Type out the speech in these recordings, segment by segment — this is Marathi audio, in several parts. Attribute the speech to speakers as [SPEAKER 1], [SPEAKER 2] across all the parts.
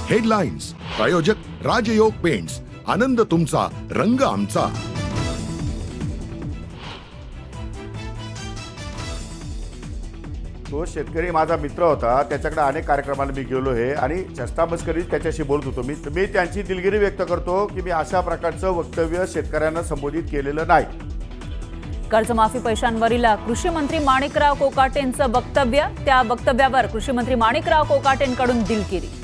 [SPEAKER 1] हेडलाईन्स प्रायोजक राजयोग पेंट्स, आनंद तुमचा, रंग आमचा।
[SPEAKER 2] तो शेतकरी माझा मित्र होता, त्याच्याकडे अनेक कार्यक्रमाला मी गेलो आहे आणि चष्टामस्करीत त्याच्याशी बोलत होतो। मी त्यांची दिलगिरी व्यक्त करतो की मी अशा प्रकारचं वक्तव्य शेतकऱ्यांना संबोधित केलेलं नाही।
[SPEAKER 3] कर्जमाफी पैशांवरील कृषी मंत्री माणिकराव कोकाटेंचं वक्तव्य, त्या वक्तव्यावर कृषी मंत्री माणिकराव कोकाटेंकडून दिलगिरी।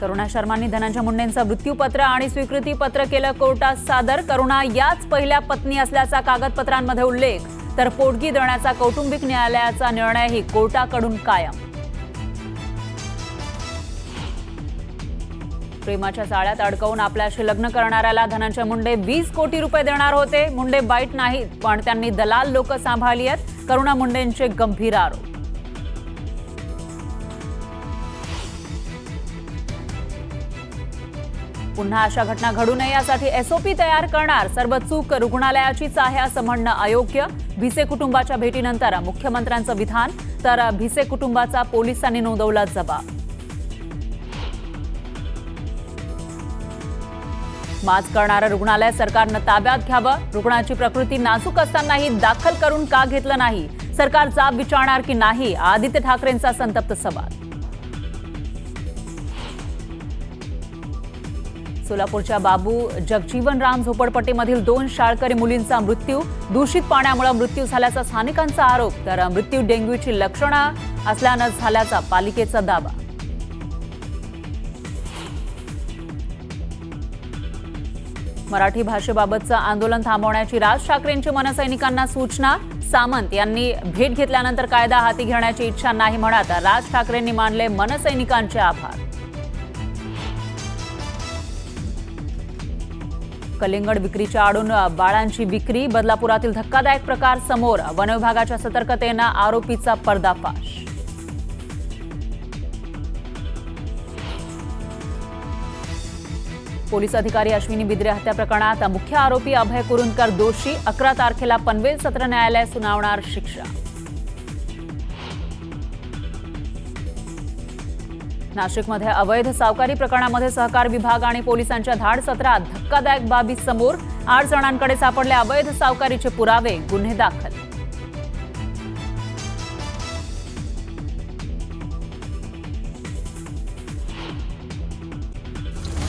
[SPEAKER 3] करुणा शर्मांनी धनंजय मुंडेंचं मृत्यूपत्र आणि स्वीकृतीपत्र केलं कोर्टात सादर। करुणा याच पहिल्या पत्नी असल्याचा कागदपत्रांमध्ये उल्लेख, तर पोटगी देण्याचा कौटुंबिक न्यायालयाचा निर्णयही कोर्टाकडून कायम। प्रेमाच्या जाळ्यात अडकवून आपल्याशी लग्न करणाऱ्याला धनंजय मुंडे 20 कोटी रुपये देणार होते। मुंडे बाईट नाहीत, पण त्यांनी दलाल लोक सांभाळली आहेत। करुणा मुंडेंचे गंभीर आरोप। पुन्हा अशा घटना घडू नये यासाठी एसओपी तयार करणार। सर्व चूक रुग्णालयाचीच आहे असं म्हणणं अयोग्य। भिसे कुटुंबाच्या भेटीनंतर मुख्यमंत्र्यांचं विधान, तर भिसे कुटुंबाचा पोलिसांनी नोंदवला जबाब। माज करणारं रुग्णालय सरकारनं ताब्यात घ्यावं। रुग्णाची प्रकृती नाजूक असतानाही दाखल करून का घेतलं नाही? सरकार जाब विचारणार की नाही? आदित्य ठाकरेंचा संतप्त सवाल। सोलापूरच्या बाबू जगजीवनराम झोपडपट्टीमधील 2 शाळकरी मुलींचा मृत्यू, दूषित पाण्यामुळे मृत्यू झाल्याचा स्थानिकांचा आरोप, तर मृत्यू डेंग्यूची लक्षणं असल्यानं झाल्याचा पालिकेचा दावा। मराठी भाषेबाबतचं आंदोलन थांबवण्याची राज ठाकरेंची मनसैनिकांना सूचना। सामंत यांनी भेट घेतल्यानंतर कायदा हाती घेण्याची इच्छा नाही म्हणत राज ठाकरेंनी मानले मनसैनिकांचे आभार। कलिंगड विक्रीच्या आडून बाळांची विक्री, बदलापुरातील धक्कादायक प्रकार समोर, वनविभागाच्या सतर्कतेनं आरोपीचा पर्दाफाश। पोलीस अधिकारी अश्विनी बिद्रे हत्या प्रकरणात मुख्य आरोपी अभय कुरुंदकर दोषी, 11 तारखेला पनवेल सत्र न्यायालय सुनावणार शिक्षा। नाशिकमध्ये अवैध सावकारी प्रकरणामध्ये सहकार विभाग आणि पोलिसांच्या धाड सत्रात धक्कादायक बाबी समोर, 8 जणांकडे सापडले अवैध सावकारीचे पुरावे, गुन्हे दाखल।